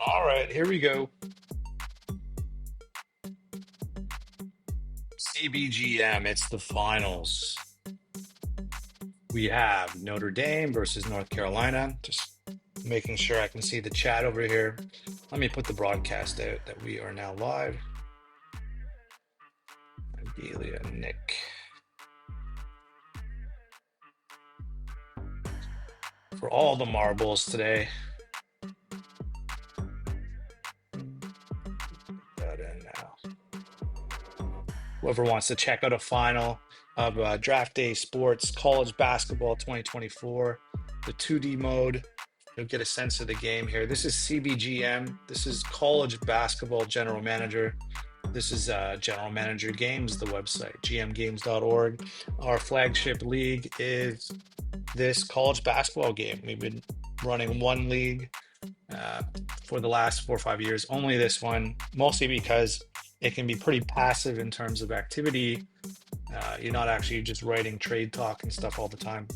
All right, here we go. CBGM, it's the finals. We have Notre Dame versus North Carolina. Just making sure I can see the chat over here. Let me put the broadcast out that we are now live. Adelia, Nick. For all the marbles today. That in now. Whoever wants to check out a final of Draft Day Sports College Basketball 2024, the 2D mode, you'll get a sense of the game here. This is CBGM. This is College Basketball General Manager. This is General Manager Games, the website, gmgames.org. Our flagship league is this college basketball game. We've been running one league for the last 4 or 5 years, only this one, mostly because it can be pretty passive in terms of activity. You're not actually just writing trade talk and stuff all the time.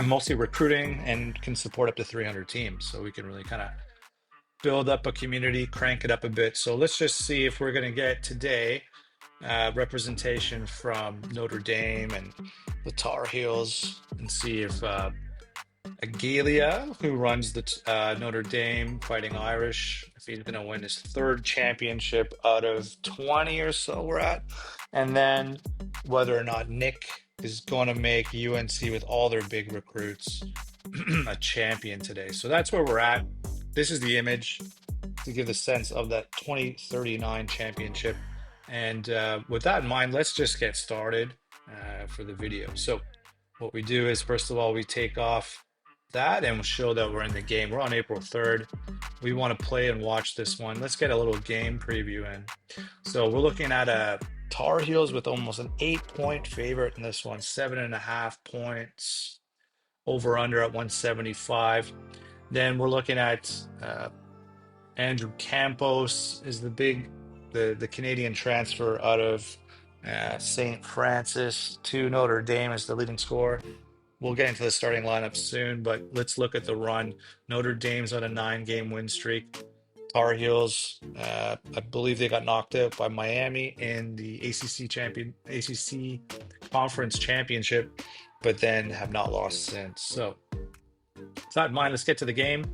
Mostly recruiting, and can support up to 300 teams. So we can really kind of build up a community, crank it up a bit. So let's just see if we're going to get today representation from Notre Dame and the Tar Heels, and see if Agelia, who runs the Notre Dame Fighting Irish, if he's going to win his third championship out of 20 or so we're at. And then whether or not Nick is going to make UNC with all their big recruits a champion today. So that's where we're at. This is the image to give the sense of that 2039 championship. And with that in mind, let's just get started for the video. So what we do is, first of all, we take off that and we'll show that we're in the game. We're on April 3rd. We want to play and watch this one. Let's get a little game preview in. So we're looking at a Tar Heels with almost an 8-point favorite in this one, 7.5 points, over under at 175. Then we're looking at Andrew Campos is the Canadian transfer out of St. Francis to Notre Dame as the leading scorer. We'll get into the starting lineup soon, but let's look at the run. Notre Dame's on a 9-game win streak. Tar Heels, I believe they got knocked out by Miami in the ACC Conference Championship, but then have not lost since. So it's not mine. Let's get to the game.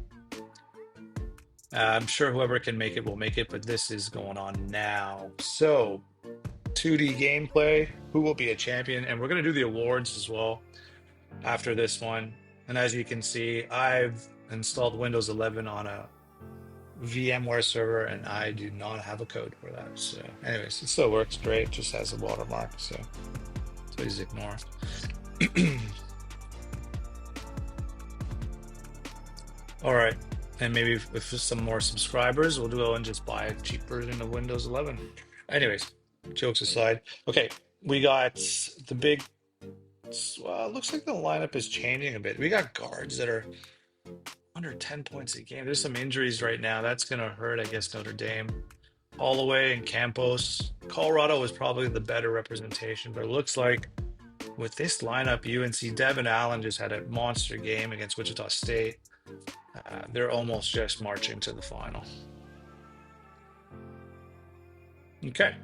I'm sure whoever can make it will make it, but this is going on now. So 2D gameplay, who will be a champion? And we're going to do the awards as well after this one. And as you can see, I've installed Windows 11 on a VMware server, and I do not have a code for that. So anyways, it still works great, just has a watermark, so please ignore. All right, and maybe with some more subscribers, we'll go and just buy a cheap version of Windows 11. Anyways, jokes aside, okay, we got the big, well, it looks like the lineup is changing a bit. We got guards that are under 10 points a game. There's some injuries right now. That's going to hurt, I guess, Notre Dame. Holloway and Campos. Colorado was probably the better representation, but it looks like with this lineup, UNC, Devin Allen just had a monster game against Wichita State. They're almost just marching to the final. Okay.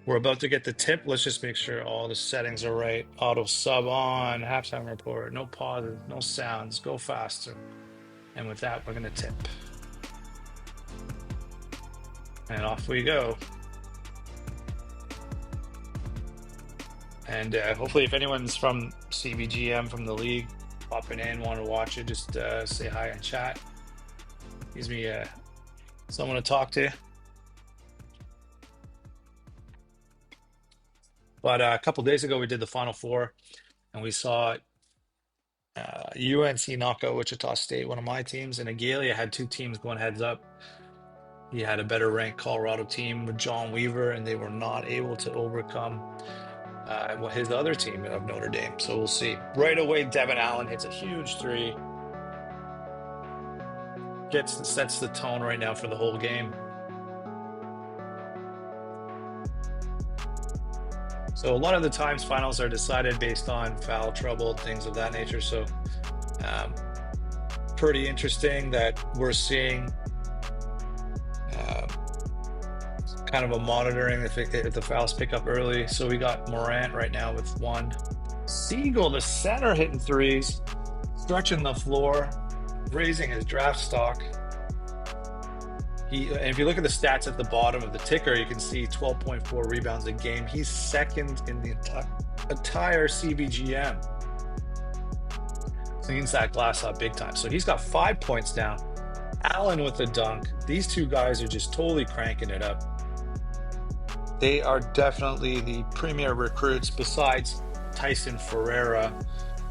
We're about to get the tip. Let's just make sure all the settings are right. Auto sub on, halftime report, no pauses, no sounds, go faster. And with that, we're going to tip. And off we go. And hopefully if anyone's from CBGM, from the league, popping in, want to watch it, just say hi in chat. Gives me someone to talk to. But a couple days ago, we did the Final Four, and we saw UNC knock out Wichita State, one of my teams, and Agalia had two teams going heads up. He had a better ranked Colorado team with John Weaver, and they were not able to overcome his other team of Notre Dame. So we'll see. Right away, Devin Allen hits a huge three. Sets the tone right now for the whole game. So a lot of the times finals are decided based on foul trouble, things of that nature. So pretty interesting that we're seeing kind of a monitoring if the fouls pick up early. So we got Morant right now with one. Siegel, the center, hitting threes, stretching the floor, raising his draft stock. And if you look at the stats at the bottom of the ticker, you can see 12.4 rebounds a game. He's second in the entire CBGM. Cleans that glass up big time. So he's got 5 points down. Allen with a dunk. These two guys are just totally cranking it up. They are definitely the premier recruits besides Tyson Ferreira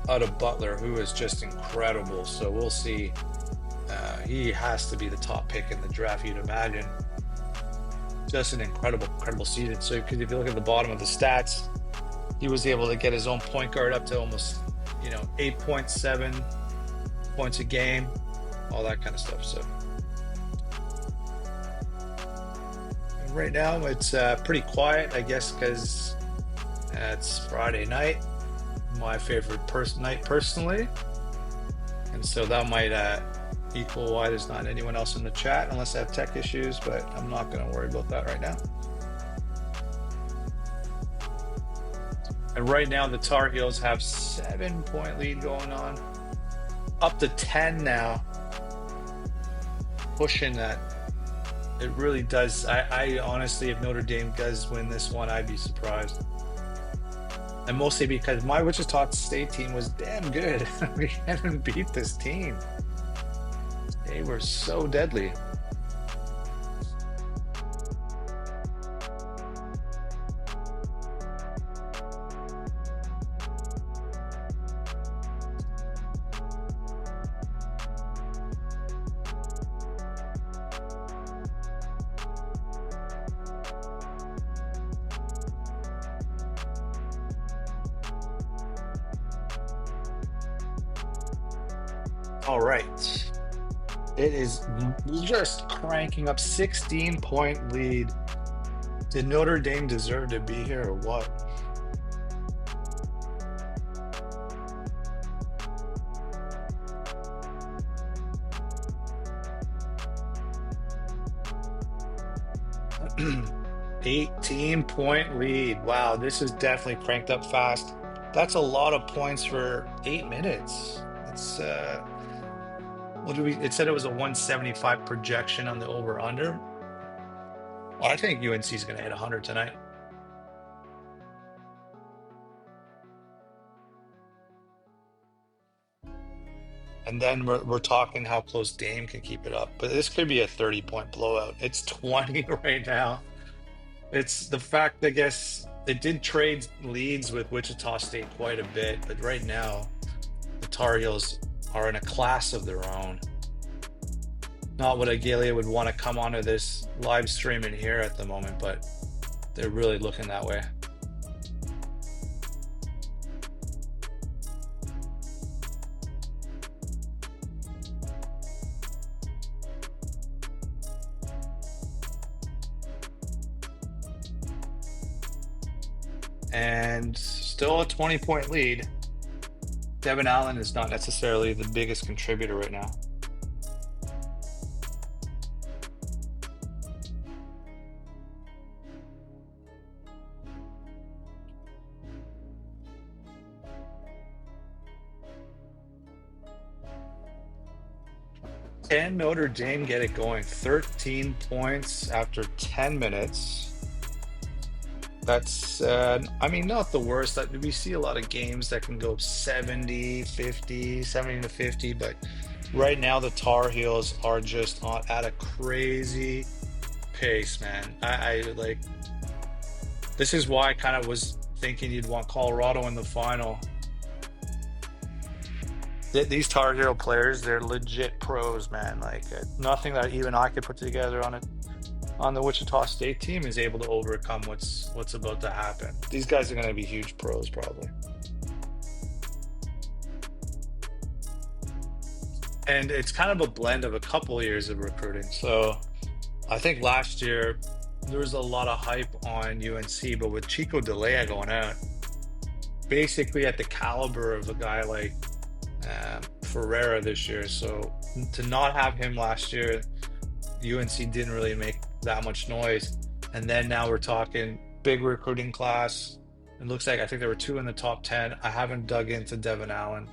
out of Butler, who is just incredible. So we'll see. He has to be the top pick in the draft, you'd imagine. Just an incredible season. So because if you look at the bottom of the stats, he was able to get his own point guard up to almost, 8.7 points a game, all that kind of stuff. So right now it's pretty quiet, I guess, because it's Friday night, my favorite night personally, and so that might equal why there's not anyone else in the chat unless I have tech issues, but I'm not going to worry about that right now. And right now the Tar Heels have 7-point lead going on, up to 10 now, pushing that. It really does. I honestly, if Notre Dame does win this one, I'd be surprised. And mostly because my Wichita State team was damn good. We hadn't beat this team. They were so deadly. All right. It is just cranking up, 16-point lead. Did Notre Dame deserve to be here or what? $18-point lead. Wow, this is definitely cranked up fast. That's a lot of points for 8 minutes. It's it said it was a 175 projection on the over-under. Well, I think UNC is going to hit 100 tonight. And then we're talking how close Dame can keep it up. But this could be a 30-point blowout. It's 20 right now. It's the fact, I guess, it did trade leads with Wichita State quite a bit. But right now, the Tar Heels are in a class of their own. Not what Agalia would want to come onto this live stream in here at the moment, but they're really looking that way. And still a 20-point lead. Devin Allen is not necessarily the biggest contributor right now. Can Notre Dame get it going? 13 points after 10 minutes. That's, not the worst. We see a lot of games that can go 70 to 50, but right now the Tar Heels are just at a crazy pace, man. I like, this is why I kind of was thinking you'd want Colorado in the final. These Tar Heel players, they're legit pros, man. Like nothing that even I could put together on the Wichita State team is able to overcome what's about to happen. These guys are going to be huge pros, probably. And it's kind of a blend of a couple years of recruiting. So I think last year there was a lot of hype on UNC, but with Chico D'Elia going out, basically at the caliber of a guy like Ferreira this year. So to not have him last year, UNC didn't really make that much noise. And then now we're talking big recruiting class. It looks like I think there were two in the top 10. I haven't dug into Devin Allen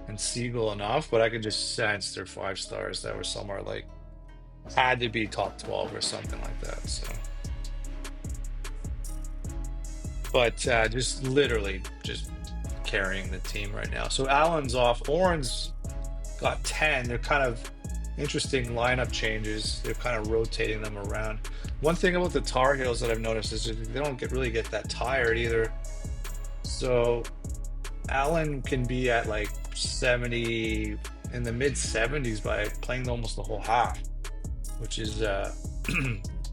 and Siegel enough, but I could just sense they're 5 stars that were somewhere like had to be top 12 or something like that. So, but just literally just carrying the team right now. So Allen's off. Oren's got 10. They're kind of interesting lineup changes. They're kind of rotating them around. One thing about the Tar Heels that I've noticed is that they don't really get that tired either. So Allen can be at like 70, in the mid 70s by playing almost the whole half, which is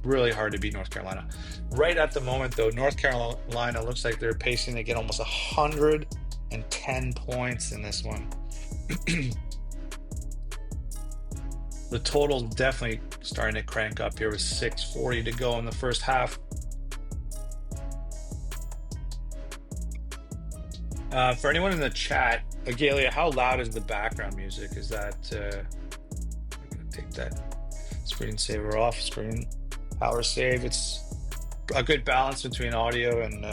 really hard to beat North Carolina. Right at the moment, though, North Carolina looks like they're pacing to get almost 110 points in this one. The total's definitely starting to crank up here with 6:40 to go in the first half. For anyone in the chat, Agalia, how loud is the background music? Is that I'm gonna take that screensaver off, screen power save. It's a good balance between audio and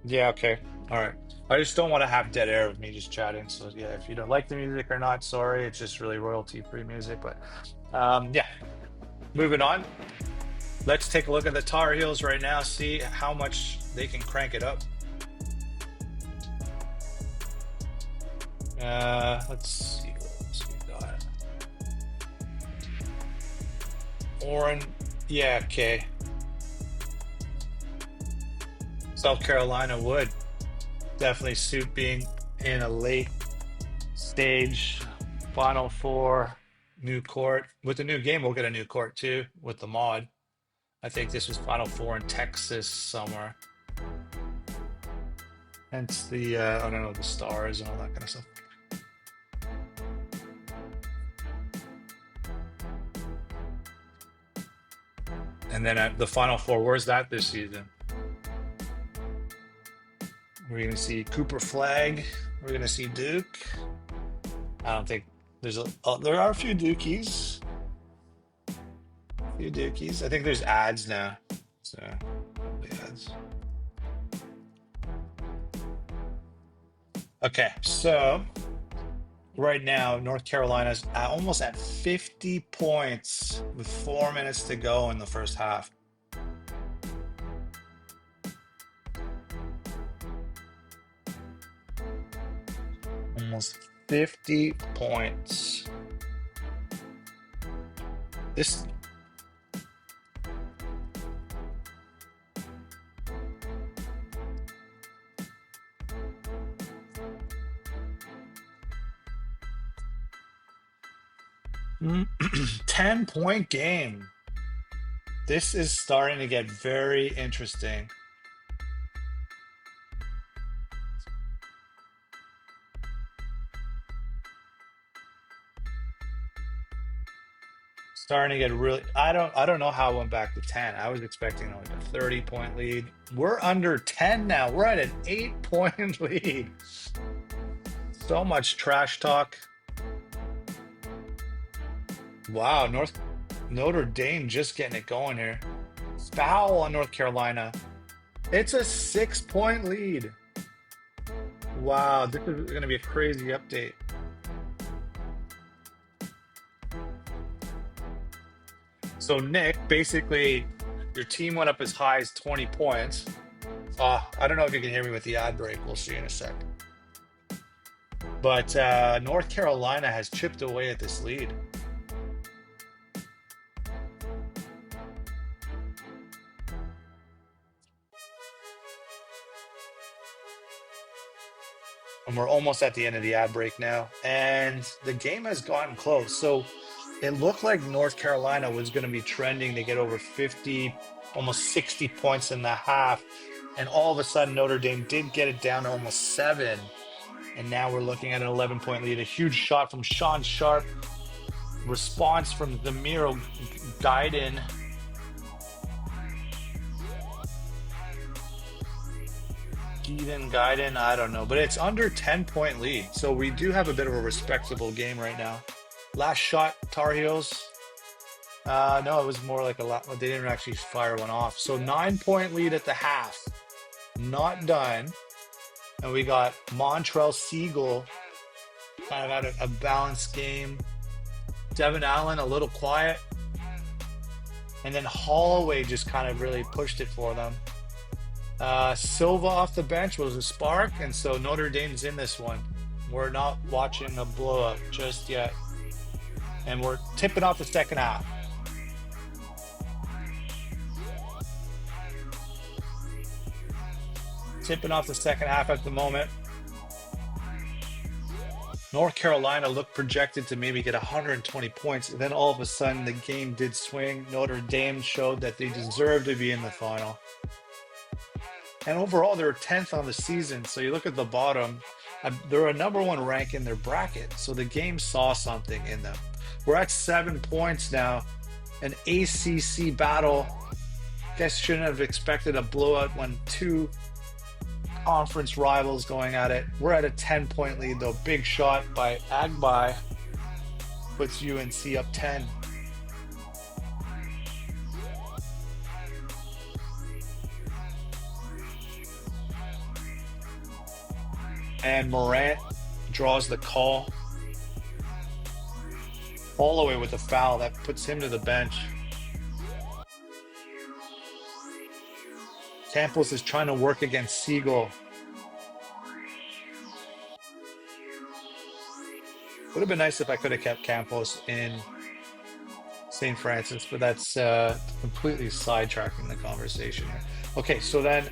yeah, okay. All right. I just don't want to have dead air with me just chatting. So yeah, if you don't like the music or not, sorry. It's just really royalty-free music. But yeah, moving on. Let's take a look at the Tar Heels right now, see how much they can crank it up. Let's see what else we got. Oren, yeah, okay. South Carolina would definitely suit being in a late stage Final Four new court. With the new game, we'll get a new court too with the mod. I think this was Final Four in Texas somewhere. Hence the I don't know, the stars and all that kind of stuff. And then the Final Four, where's that this season? We're going to see Cooper Flag. We're going to see Duke. I don't think there's there are a few Dukies. A few Dukies. I think there's ads now. So, probably ads. Okay, so right now, North Carolina's almost at 50 points with 4 minutes to go in the first half. Almost 50 points. This. Mm, 10-point game. This is starting to get very interesting. Starting to get really. I don't know how it went back to 10. I was expecting like a 30-point lead. We're under 10 now. We're at an 8-point lead. So much trash talk. Wow, Notre Dame just getting it going here. Foul on North Carolina. It's a 6-point lead. Wow, this is going to be a crazy update. So Nick, basically, your team went up as high as 20 points. I don't know if you can hear me with the ad break. We'll see in a sec. But North Carolina has chipped away at this lead. And we're almost at the end of the ad break now. And the game has gotten close. So it looked like North Carolina was going to be trending to get over 50, almost 60 points in the half. And all of a sudden, Notre Dame did get it down to almost 7. And now we're looking at an 11-point lead. A huge shot from Sean Sharp. Response from Zamiro Guyton. Guyton, I don't know. But it's under 10-point lead. So we do have a bit of a respectable game right now. Last shot, Tar Heels. No, it was more like a lot. They didn't actually fire one off. So 9 point lead at the half. Not done. And we got Montrell Siegel kind of had a balanced game. Devin Allen a little quiet. And then Holloway just kind of really pushed it for them. Silva off the bench was a spark. And so Notre Dame's in this one. We're not watching a blowout just yet. And we're tipping off the second half. Tipping off the second half at the moment. North Carolina looked projected to maybe get 120 points. And then all of a sudden, the game did swing. Notre Dame showed that they deserved to be in the final. And overall, they're 10th on the season. So you look at the bottom, they're a number one rank in their bracket. So the game saw something in them. We're at 7 points now. An ACC battle. Guess shouldn't have expected a blowout when two conference rivals going at it. We're at a 10-point lead, though. Big shot by Agbai puts UNC up 10. And Morant draws the call. Holloway with a foul that puts him to the bench. Campos is trying to work against Siegel. Would have been nice if I could have kept Campos in St. Francis, but that's completely sidetracking the conversation here. Okay, so then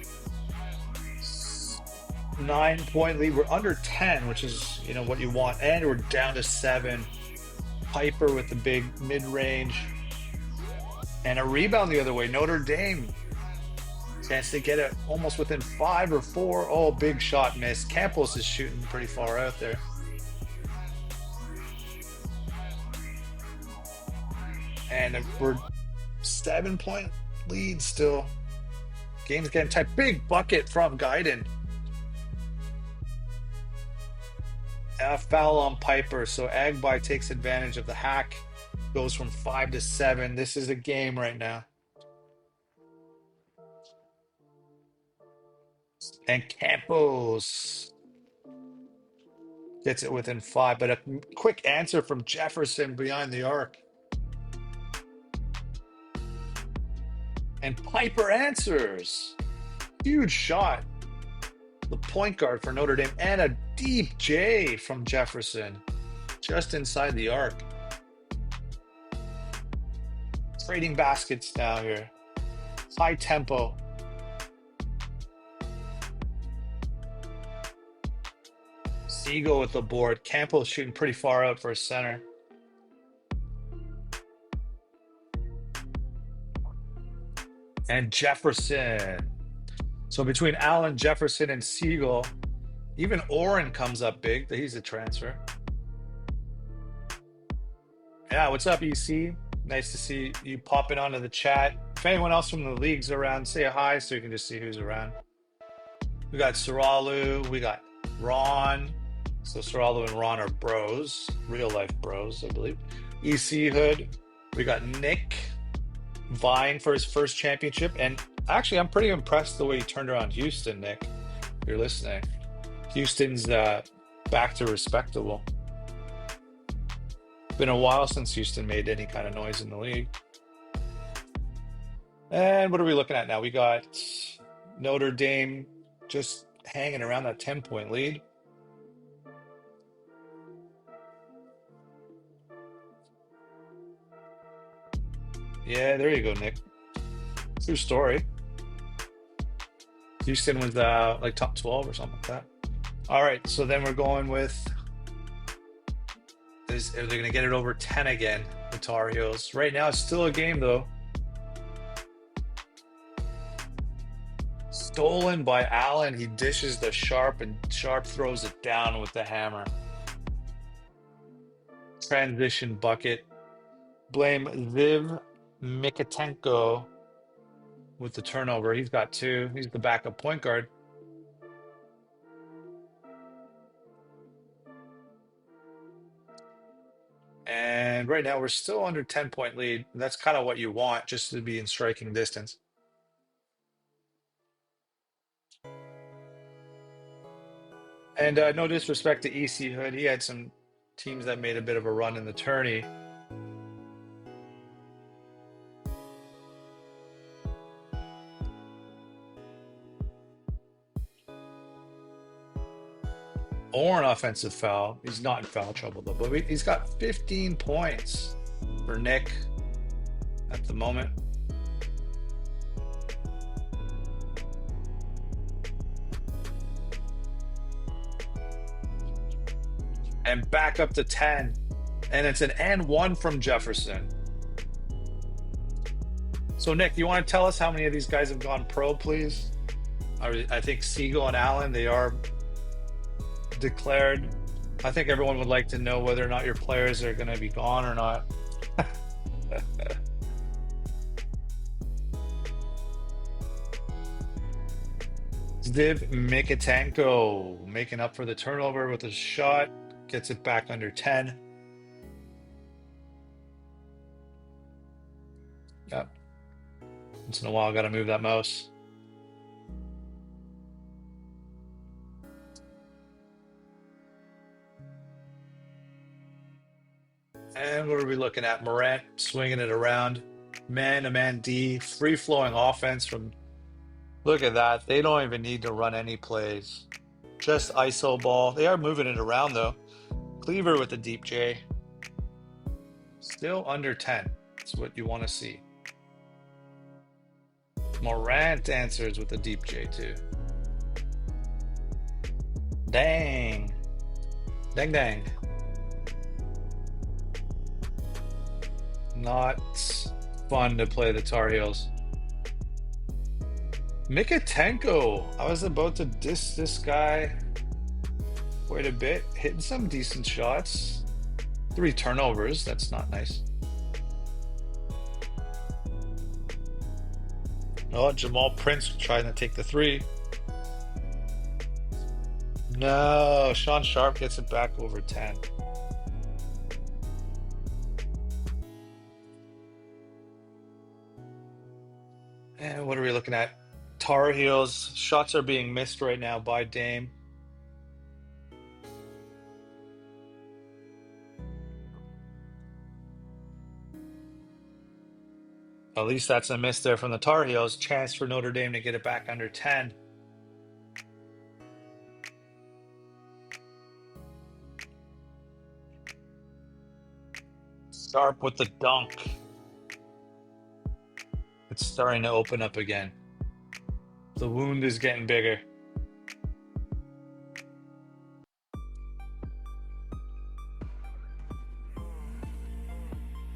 9-point lead. We're under 10, which is what you want, and we're down to 7. Piper with the big mid-range and a rebound the other way. Notre Dame chance to get it almost within 5 or 4. Oh, big shot missed. Campos is shooting pretty far out there. And we're 7-point lead still. Game's getting tight. Big bucket from Guyton. A foul on Piper. So Agbai takes advantage of the hack. Goes from 5 to 7. This is a game right now. And Campos gets it within 5. But a quick answer from Jefferson behind the arc. And Piper answers. Huge shot. The point guard for Notre Dame. And a deep J from Jefferson. Just inside the arc. Trading baskets now here. High tempo. Siegel with the board. Campbell shooting pretty far out for a center. And Jefferson. So between Allen, Jefferson, and Siegel, even Oren comes up big. He's a transfer. Yeah, what's up, EC? Nice to see you popping onto the chat. If anyone else from the league's around, say a hi so you can just see who's around. We got Saralu. We got Ron. So Saralu and Ron are bros. Real life bros, I believe. EC Hood. We got Nick vying for his first championship. And actually, I'm pretty impressed the way he turned around Houston, Nick. If you're listening. Houston's back to respectable. Been a while since Houston made any kind of noise in the league. And what are we looking at now? We got Notre Dame just hanging around that 10-point lead. Yeah, there you go, Nick. True story. Houston was like top 12 or something like that. All right, so then we're going with are they going to get it over 10 again, the Tar Heels? Right now, it's still a game, though. Stolen by Allen. He dishes the Sharp, and Sharp throws it down with the hammer. Transition bucket. Blame Ziv Mikatenko with the turnover. He's got 2. He's the backup point guard. And And right now we're still under 10-point lead. That's kind of what you want, just to be in striking distance. And no disrespect to EC Hood. He had some teams that made a bit of a run in the tourney. Or an offensive foul. He's not in foul trouble, though. But he's got 15 points for Nick at the moment. And back up to 10. And it's an and one from Jefferson. So, Nick, you want to tell us how many of these guys have gone pro, please? I think Siegel and Allen, they are declared. I think everyone would like to know whether or not your players are going to be gone or not. Zdiv Mikatenko making up for the turnover with a shot. Gets it back under 10. Yep. Once in a while, got to move that mouse. And what are we looking at? Morant swinging it around. Man-to-man D. Free-flowing offense from... Look at that. They don't even need to run any plays. Just ISO ball. They are moving it around, though. Cleaver with the deep J. Still under 10. That's what you want to see. Morant answers with the deep J, too. Dang. Dang, dang. Not fun to play the Tar Heels. Mikatenko. I was about to diss this guy quite a bit. Hitting some decent shots. 3 turnovers. That's not nice. Oh, Jamal Prince trying to take the 3. No, Sean Sharp gets it back over 10. And what are we looking at? Tar Heels. Shots are being missed right now by Dame. At least that's a miss there from the Tar Heels. Chance for Notre Dame to get it back under 10. Sharp with the dunk. It's starting to open up again. The wound is getting bigger.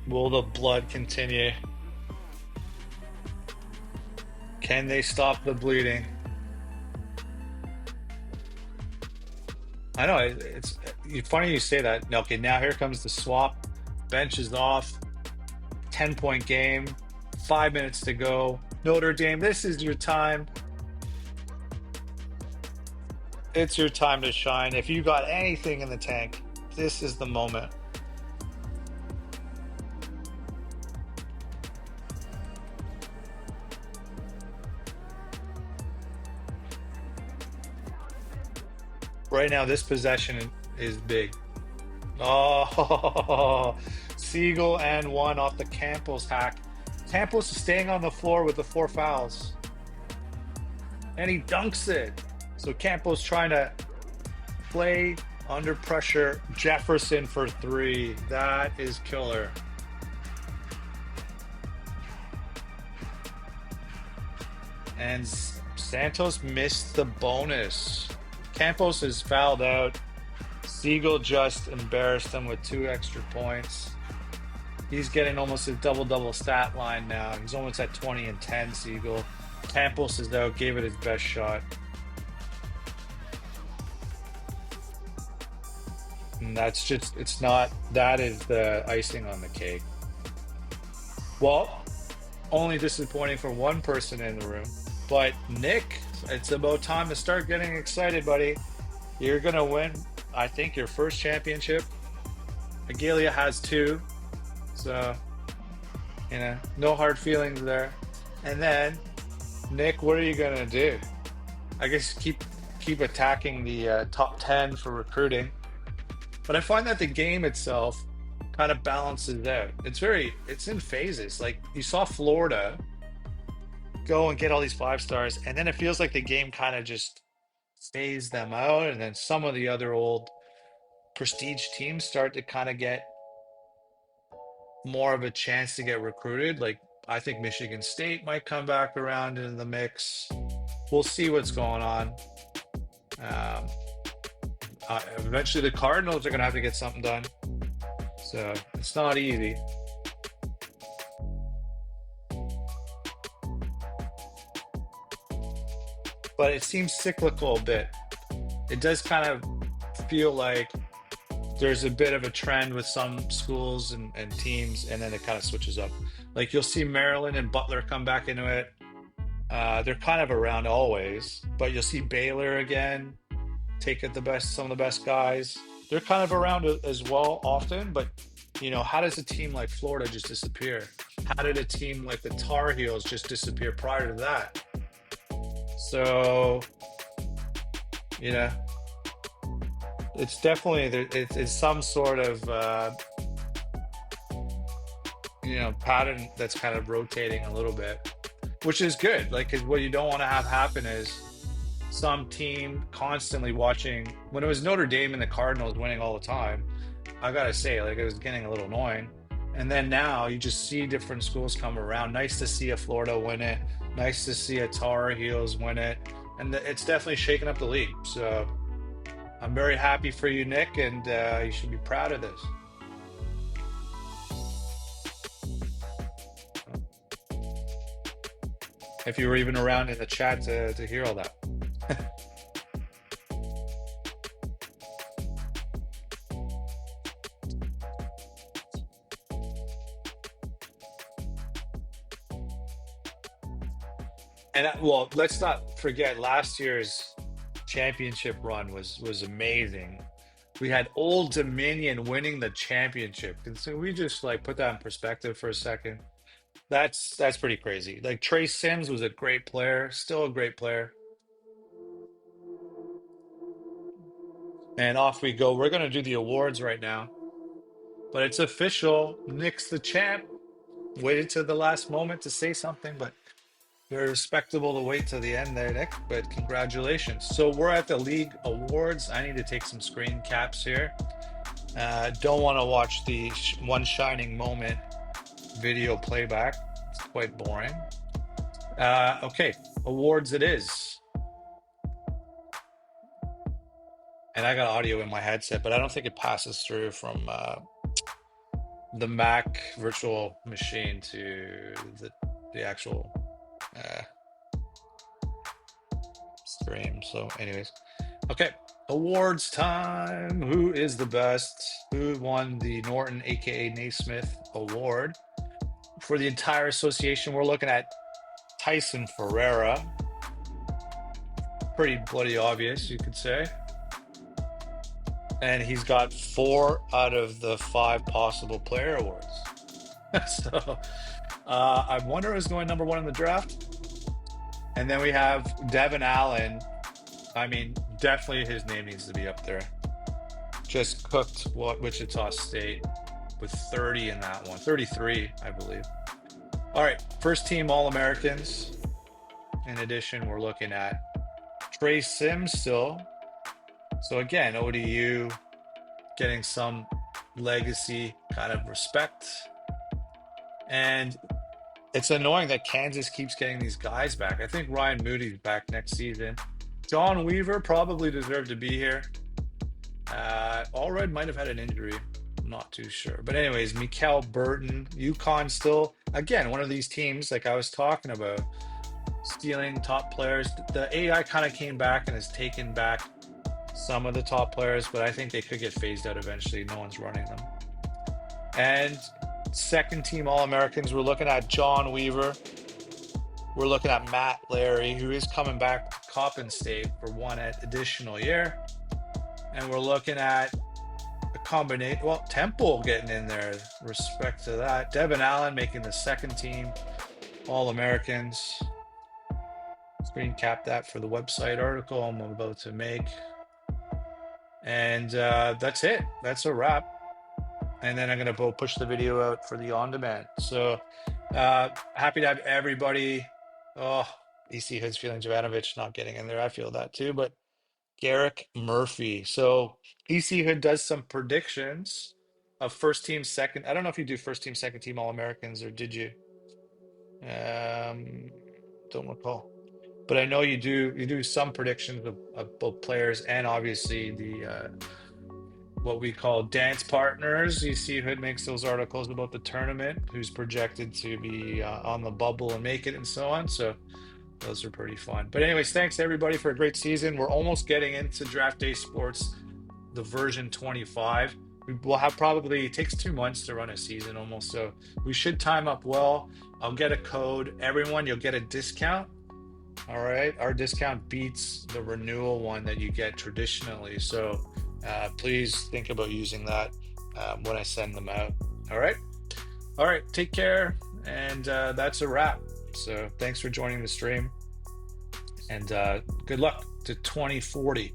Will the blood continue? Can they stop the bleeding? I know, it's funny you say that. Okay, now here comes the swap. Bench is off. 10-point game. 5 minutes to go. Notre Dame, this is your time. It's your time to shine. If you got anything in the tank, this is the moment. Right now, this possession is big. Oh, Siegel and 1 off the Campos hack. Campos is staying on the floor with the 4 fouls. And he dunks it. So Campos trying to play under pressure. Jefferson for 3. That is killer. And Santos missed the bonus. Campos is fouled out. Siegel just embarrassed him with 2 extra points. He's getting almost a double-double stat line now. He's almost at 20 and 10, Siegel. Campos is out, gave it his best shot. And that's just, it's not, that is the icing on the cake. Well, only disappointing for one person in the room. But Nick, it's about time to start getting excited, buddy. You're going to win, I think, your first championship. Agalia has 2. So, no hard feelings there. And then, Nick, what are you gonna do? I guess keep attacking the top 10 for recruiting. But I find that the game itself kind of balances out. It's in phases. Like you saw Florida go and get all these 5 stars, and then it feels like the game kind of just phased them out, and then some of the other old prestige teams start to kind of get more of a chance to get recruited. Like I think Michigan State might come back around into the mix. We'll see what's going on. Um, Eventually, the Cardinals are going to have to get something done. So it's not easy. But it seems cyclical a bit. It does kind of feel like there's a bit of a trend with some schools and teams, and then it kind of switches up. Like you'll see Maryland and Butler come back into it. They're kind of around always, but you'll see Baylor again take it some of the best guys. They're kind of around as well often, but how does a team like Florida just disappear? How did a team like the Tar Heels just disappear prior to that? So, it's definitely it's some sort of pattern that's kind of rotating a little bit, which is good. Like, because what you don't want to have happen is some team constantly watching. When it was Notre Dame and the Cardinals winning all the time, I gotta say, like, it was getting a little annoying. And then now you just see different schools come around. Nice to see a Florida win it. Nice to see a Tar Heels win it. And it's definitely shaking up the league. So I'm very happy for you, Nick, and you should be proud of this. If you were even around in the chat to hear all that. And well, let's not forget last year's championship run was amazing. We had Old Dominion winning the championship. And so we just like put that in perspective for a second. That's pretty crazy. Like Trey Sims was a great player, still a great player. And off we go. We're gonna do the awards right now. But it's official. Nick's the champ. Waited to the last moment to say something, but very respectable to wait till the end there, Nick, but congratulations. So we're at the league awards. I need to take some screen caps here. Don't want to watch the one shining moment video playback. It's quite boring. Okay, awards it is. And I got audio in my headset, but I don't think it passes through from the Mac virtual machine to the actual stream. So anyways, okay, awards time. Who is the best? Who won the Norton aka Naismith award for the entire association? We're looking at Tyson Ferreira. Pretty bloody obvious, you could say. And he's got 4 out of the 5 possible player awards. So I wonder who's going number 1 in the draft. And then we have Devin Allen. I mean, definitely his name needs to be up there. Just cooked Wichita State with 30 in that one. 33, I believe. All right, first team All-Americans. In addition, we're looking at Trey Sims still. So again, ODU getting some legacy kind of respect. And it's annoying that Kansas keeps getting these guys back. I think Ryan Moody's back next season. John Weaver probably deserved to be here. Allred might have had an injury. I'm not too sure. But anyways, Mikael Burton, UConn still, again, one of these teams like I was talking about, stealing top players. The AI kind of came back and has taken back some of the top players, but I think they could get phased out eventually. No one's running them. And second team All-Americans, we're looking at John Weaver. We're looking at Matt Larry, who is coming back to Coppin State for one additional year. And we're looking at a combination. Well, Temple getting in there. Respect to that. Devin Allen making the second team All Americans. Screen cap that for the website article I'm about to make. And that's it. That's a wrap. And then I'm going to push the video out for the on demand. So happy to have everybody. Oh, EC Hoods feeling Jovanovic not getting in there. I feel that too. But Garrick Murphy. So EC Hood does some predictions of first team, second. I don't know if you do first team, second team All Americans, or did you? Don't recall. But I know you do some predictions of both players and obviously the what we call dance partners. You see who makes those articles about the tournament, who's projected to be on the bubble and make it, and so on. So those are pretty fun. But anyways, thanks everybody for a great season. We're almost getting into Draft Day Sports, the version 25. We'll have probably, it takes 2 months to run a season almost, so we should time up well. I'll get a code. Everyone, you'll get a discount. All right, our discount beats the renewal one that you get traditionally. So please think about using that when I send them out. All right. All right. Take care. And that's a wrap. So thanks for joining the stream. And good luck to 2040.